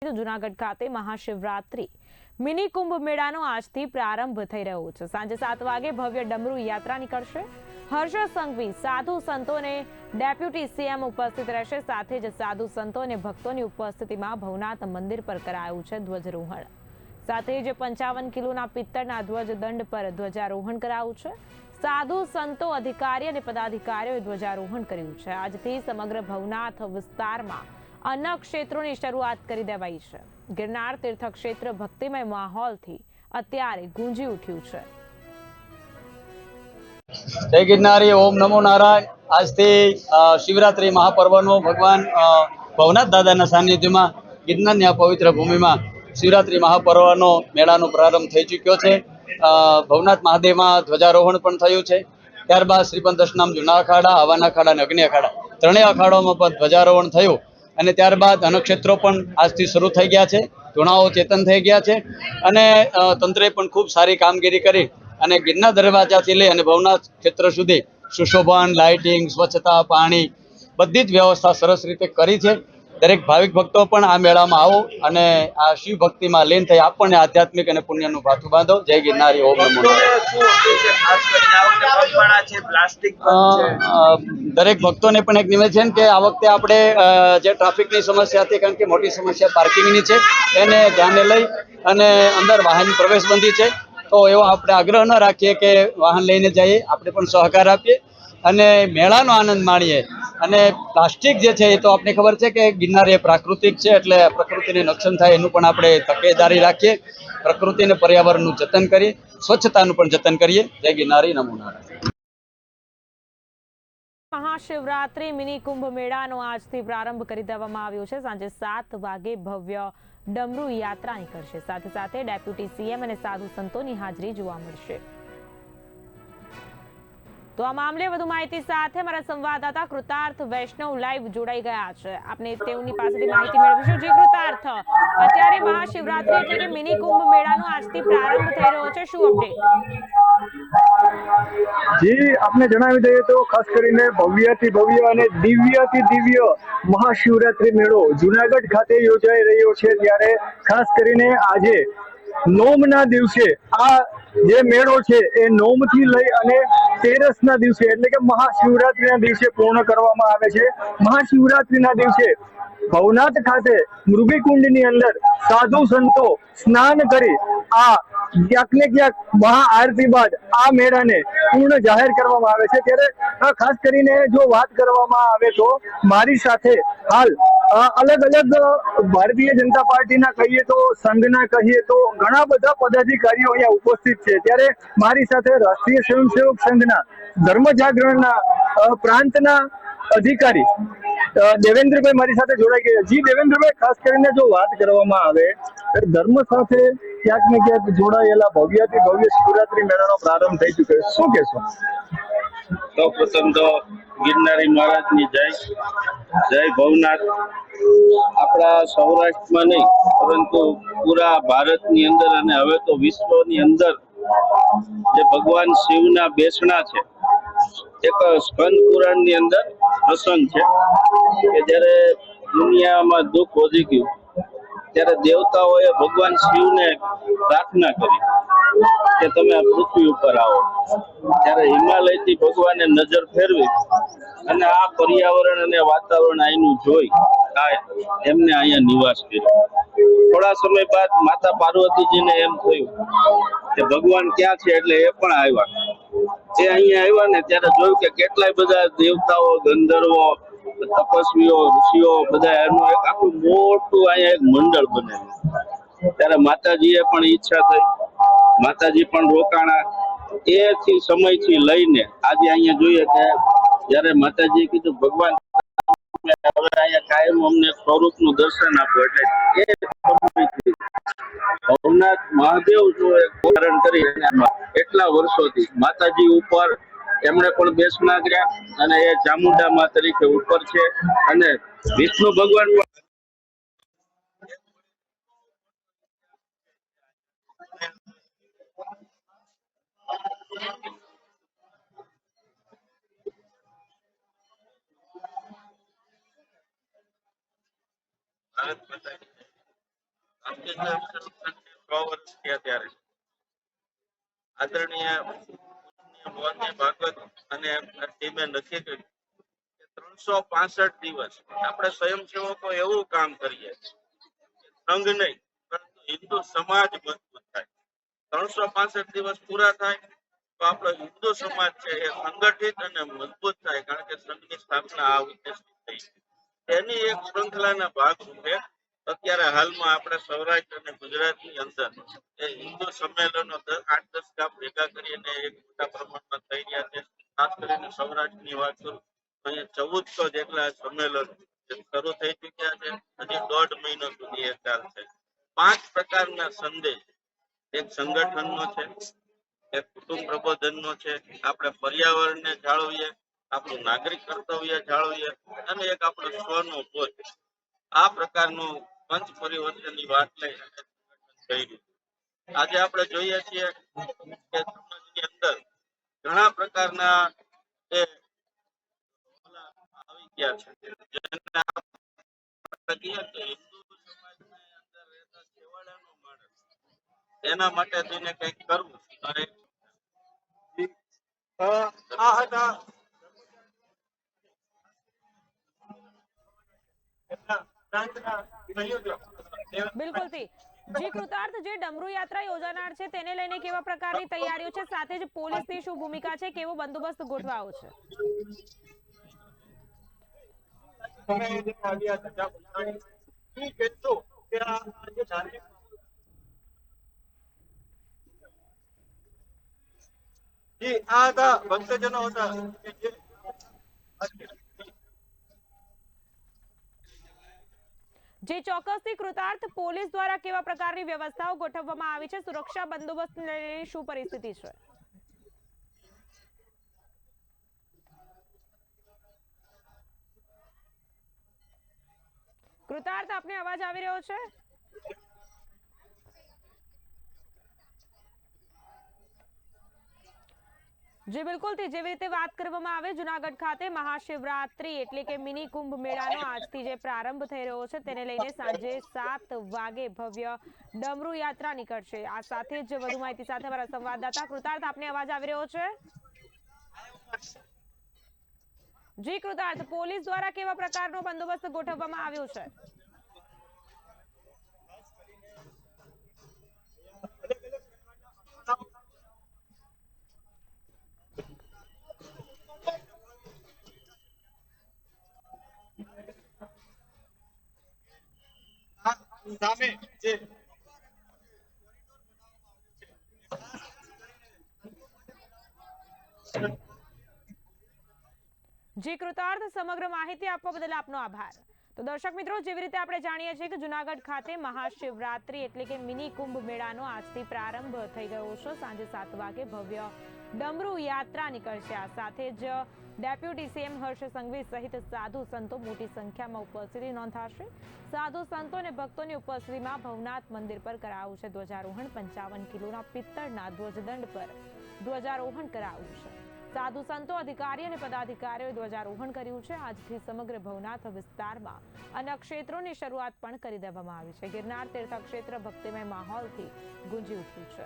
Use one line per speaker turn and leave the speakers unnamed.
જૂનાગઢ ખાતે મહાશિવરાત્રી મિની કુંભ મેળાનો આજથી પ્રારંભ થઈ રહ્યો છે। સાંજે 7 વાગે ભવ્ય ડમરૂ યાત્રા નીકળશે। હર્ષ સંઘવી સાધુ સંતોને ડેપ્યુટી સીએમ ઉપસ્થિત રહેશે। સાથે જ સાધુ સંતો અને ભક્તોની ઉપસ્થિતિમાં ભવનાથ મંદિર પર કરાયું છે ધ્વજારોહણ। સાથે જ 55 કિલોના પિત્તળના ધ્વજ દંડ પર ધ્વજારોહણ કરાયું છે। સાધુ સંતો અધિકારી અને પદાધિકારીઓએ ધ્વજારોહણ કર્યું છે। આજથી સમગ્ર ભવનાથ વિસ્તારમાં અન્ન ક્ષેત્રોની શરૂઆત કરી દેવાઈ છે। ગિરનાર તીર્થ ક્ષેત્ર ભક્તિમય માહોલથી અત્યારે ગુંજી ઉઠ્યું છે।
जय गिरनारी ओम नमो नारायण। आज थी शिवरात्रि महापर्वनो भगवान भवनाथ दादा सानिध्य में गिरनार पवित्र भूमि में शिवरात्रि महापर्वनो मेळानो प्रारंभ थई चूक्यो छे। भवनाथ महादेव में ध्वजारोहण पण थयुं छे। त्यारबाद श्रीपंथ दशनाम जूना अखाड़ा, हवाना अखाड़ा अने अग्नि अखाड़ा त्रणेय अखाड़ों में ध्वजारोहण थयुं અને ત્યારબાદ અન્નક્ષેત્રો પણ આજથી શરૂ થઈ ગયા છે। ધૂણાઓ ચેતન થઈ ગયા છે અને તંત્રે પણ ખૂબ સારી કામગીરી કરી અને ગિરનાર દરવાજાથી લઈ અને ભવનાથ ક્ષેત્ર સુધી સુશોભન, લાઇટિંગ, સ્વચ્છતા, પાણી બધી જ વ્યવસ્થા સરસ રીતે કરી છે। દરેક ભાવિક ભક્તો પણ આ મેળામાં આવો અને આ શિવ ભક્તિમાં લીન થઈ આપણને આધ્યાત્મિક અને પુણ્યનું ભાથું બાંધો। જય गिरनारी ओम नमो દરેક ભક્તોને પણ એક નિવેદન કે આ વખતે આપણે જે ટ્રાફિકની સમસ્યા હતી, કારણ કે મોટી સમસ્યા પાર્કિંગની છે, એને ધ્યાને લઈ અને અંદર વાહન પ્રવેશબંધી છે। તો એવો આપણે આગ્રહ ન રાખીએ કે વાહન લઈને જઈએ, આપણે પણ સહકાર આપીએ અને મેળાનો આનંદ માણીએ। અને પ્લાસ્ટિક જે છે એ તો આપણે ખબર છે કે ગિરનાર એ પ્રાકૃતિક છે, એટલે પ્રકૃતિને નુકસાન થાય એનું પણ આપણે તકેદારી રાખીએ। પ્રકૃતિ અને પર્યાવરણનું જતન કરીએ, સ્વચ્છતાનું પણ જતન કરીએ। જય गिरनारी नमो नारायण।
મહાશિવરાત્રી મિની કુંભ મેળાનો આજથી પ્રારંભ કરી દેવામાં આવ્યો છે। સાંજે 7 વાગે ભવ્ય ડમરૂ યાત્રા નીકળશે। સાથે સાથે ડેપ્યુટી સીએમ અને સાધુ સંતોની હાજરી જોવા મળશે। તો આ મામલે વધુ માહિતી સાથે અમારા સંવાદદાતા કૃતાર્થ વૈષ્ણવ લાઈવ જોડાઈ ગયા છે। આપણે તેઓની પાસેથી માહિતી મેળવીશું। જે કૃતાર્થ, અત્યારે મહાશિવરાત્રી એટલે કે મિની કુંભ મેળાનો આજથી પ્રારંભ થઈ રહ્યો છે, શું અપડેટ?
જી, આપને જણાવી દઈએ તો ખાસ કરીને ભવ્યથી ભવ્ય અને દિવ્યથી દિવ્ય મહાશિવરાત્રી મેળો જૂનાગઢ ખાતે યોજાઈ રહ્યો છે। ત્યારે ખાસ કરીને આજે નોમના દિવસે આ જે મેળો છે એ નોમથી લઈ અને 13ના દિવસે એટલે કે મહાશિવરાત્રીના દિવસે પૂર્ણ કરવામાં આવે છે। મહાશિવરાત્રીના દિવસે ભવનાથ ખાતે મૃગીકુંડની અંદર સાધુ સંતો સ્નાન કરી આ ક્યાંક ને ક્યાંક મહાઆરતી બાદ આ મેળાને પૂર્ણ જાહેર કરવામાં આવે છે। ત્યારે ખાસ કરીને જો વાત કરવામાં આવે તો મારી સાથે હાલ અલગ અલગ ભારતીય જનતા પાર્ટીના કહીએ તો સંઘના કહીએ તો ઘણા બધા પદાધિકારીઓ અહીંયા ઉપસ્થિત છે। ત્યારે મારી સાથે રાષ્ટ્રીય સ્વયંસેવક સંઘના ધર્મ જાગરણના પ્રાંતના અધિકારી દેવેન્દ્રભાઈ મારી સાથે જોડાઈ ગયા। જી દેવેન્દ્રભાઈ, ખાસ કરીને જો વાત કરવામાં આવે ધર્મ સાથે ક્યાંક ને ક્યાંક જોડાયેલા ભવ્યથી ભવ્ય શિવરાત્રી મેળાનો પ્રારંભ થઈ ચુક્યો છે, શું કહેશો?
સૌ પ્રથમ તો ગિરનારી મહારાજની જય, જય ભવનાથ। આપણા સૌરાષ્ટ્રમાં નહીં પરંતુ પૂરા ભારતની અંદર અને હવે તો વિશ્વની અંદર જે ભગવાન શિવના બેસણા છે, એક સ્કંદ પુરાણની અંદર પ્રસંગ છે કે જ્યારે દુનિયામાં દુઃખ વધી ગયું ત્યારે દેવતાઓએ ભગવાન શિવને પ્રાર્થના કરી કે તમે આ પૃથ્વી ઉપર આવો। ત્યારે હિમાલયથી ભગવાને નજર ફેરવી અને આ પર્યાવરણ અને વાતાવરણ અહીંનું જોઈ એમને અહીંયા નિવાસ કર્યો। થોડા સમય બાદ માતા પાર્વતીજીને એમ થયું કે ભગવાન ક્યાં છે, એટલે એ પણ આવ્યા। જે અહીંયા આવ્યા ને ત્યારે જોયું કે કેટલાય બધા દેવતાઓ, ગંધર્વો, તપસ્વીઓ, ઋષિઓ બધા એનું એક આખું મોટું અહીંયા એક મંડળ બનેલું। ત્યારે માતાજીએ પણ ઈચ્છા થઈ, માતાજી પણ રોકાણા। એથી સમયથી લઈને આજે અહીંયા જોઈએ કે જયારે માતાજીએ કીધું ભગવાન હવે અહીંયા કાયમ અમને સ્વરૂપનું દર્શન આપો, એટલે એ સમયથી ભવનાથ મહાદેવ જો એક ધારણ કરી એટલા વર્ષોથી માતાજી ઉપર એમણે પણ બેસણા કર્યા અને એ ચામુંડા મા તરીકે ઉપર છે અને વિષ્ણુ ભગવાન પણ ભારત માતા આજથી 6 વર્ષ થયા ત્યારે આદરણીય મોહનજી ભાગવત અને ટીમે નક્કી કર્યું કે 365 દિવસ આપણે સ્વયંસેવકો એવું કામ કરીએ સંઘ નહીં પરંતુ હિન્દુ સમાજ મજબૂત થાય. 365 દિવસ પૂરા થાય તો આપણો હિન્દુ સમાજ છે એ સંગઠિત અને મજબૂત થાય, કારણ કે સંઘની સ્થાપના આ ઉદ્દેશથી થઈ. તેની એક શૃંખલાના ભાગ રૂપે અત્યારે હાલમાં આપણે સૌરાષ્ટ્ર અને ગુજરાતની અંદર એ હિન્દુ સંમેલનો 8-10 ગામ ભેગા કરીને એક મોટા પ્રમાણમાં થઈ રહ્યા છે. ખાસ કરીને સૌરાષ્ટ્રની વાત કરું તો અહીંયા 1400 જેટલા સંમેલનો શરૂ થઈ ચુક્યા છે. હજી 1.5 મહિનો સુધી એ ચાલશે. 5 પ્રકારના સંદેશ, એક સંગઠનનો છે, એક કુટુંબ પ્રબોધનનો છે, આપણે પર્યાવરણને જાળવીએ, આપણું નાગરિક કર્તવ્ય જાળવીએ અને એક આપણો સ્વનો બોધ. આ પ્રકારનું પંચ પરિવર્તનની વાત લઈ અને સંગઠન કર્યું. આજે આપણે જોઈએ છીએ કે સમાજની અંદર ઘણા પ્રકારના એ આવી ગયા છે, જેને આપણે કહીએ તો હિન્દુ સમાજની અંદર રહેતા છેવાડાનો માણસ, એના માટે થઈને કંઈક કરવું. અને આ હતા
બિલકુલથી જી કૃતાર્થ, જે ડમરુ યાત્રા યોજાનાર છે તેને લઈને કેવા પ્રકારની તૈયારીઓ છે, સાથે જ પોલીસની શું ભૂમિકા છે, કેવો બંદોબસ્ત ગોઠવાયો છે?
આ હતા ભક્તજનો હતા
જે ચોક્કસથી કૃતાર્થ, પોલીસ દ્વારા કેવા પ્રકારની વ્યવસ્થાઓ ગોઠવવામાં આવી છે, સુરક્ષા બંદોબસ્તને લઈને શું પરિસ્થિતિ છે? કૃતાર્થ, આપને અવાજ આવી રહ્યો છે? જી બિલકુલ, જેવી રીતે વાત કરવામાં આવે, જુનાગઢ ખાતે મહાશિવરાત્રી એટલે કે મિની કુંભ મેળાનો આજથી જે પ્રારંભ થઈ રહ્યો છે તેને લઈને સાંજે 7 વાગે ભવ્ય ડમરુ યાત્રા નીકળશે. આ સાથે જ વધુ માહિતી સાથે અમારા સંવાદદાતા કૃતાર્થ, આપને અવાજ આવી રહ્યો છે? જી કૃતાર્થ, પોલીસ દ્વારા કેવા પ્રકારનો બંદોબસ્ત ગોઠવવામાં આવ્યો છે?
સામે જે
જી કૃતાર્થ, સમગ્ર માહિતી આપવા બદલ આપનો આભાર. તો દર્શક મિત્રો, જેવી રીતે આપણે જાણીએ છીએ કે જુનાગઢ ખાતે મહાશિવરાત્રી એટલે કે મિની કુંભ મેળાનો આજથી પ્રારંભ થઈ ગયો છે. સાંજે 7 વાગે ભવ્ય ડમરુ યાત્રા નીકળશે. આ સાથે જ ડેપ્યુટી સીએમ હર્ષ સંઘવી સહિત સાધુ સંતો મોટી સંખ્યામાં ઉપસ્થિતિ નોંધાશે. સાધુ સંતો અને ભક્તોની ઉપસ્થિતિમાં ભવનાથ મંદિર પર કરાયું છે ધ્વજારોહણ. 55 કિલોના પિત્તળના ધ્વજદંડ પર ધ્વજારોહણ કરાયું છે. સાધુ સંતો, અધિકારી અને પદાધિકારીઓએ ધ્વજારોહણ કર્યું છે. આજથી સમગ્ર ભવનાથ વિસ્તારમાં અન્ય ક્ષેત્રોની શરૂઆત પણ કરી દેવામાં આવી છે. ગિરનાર તીર્થક્ષેત્ર ભક્તિમય માહોલથી ગુંજી ઉઠ્યું છે.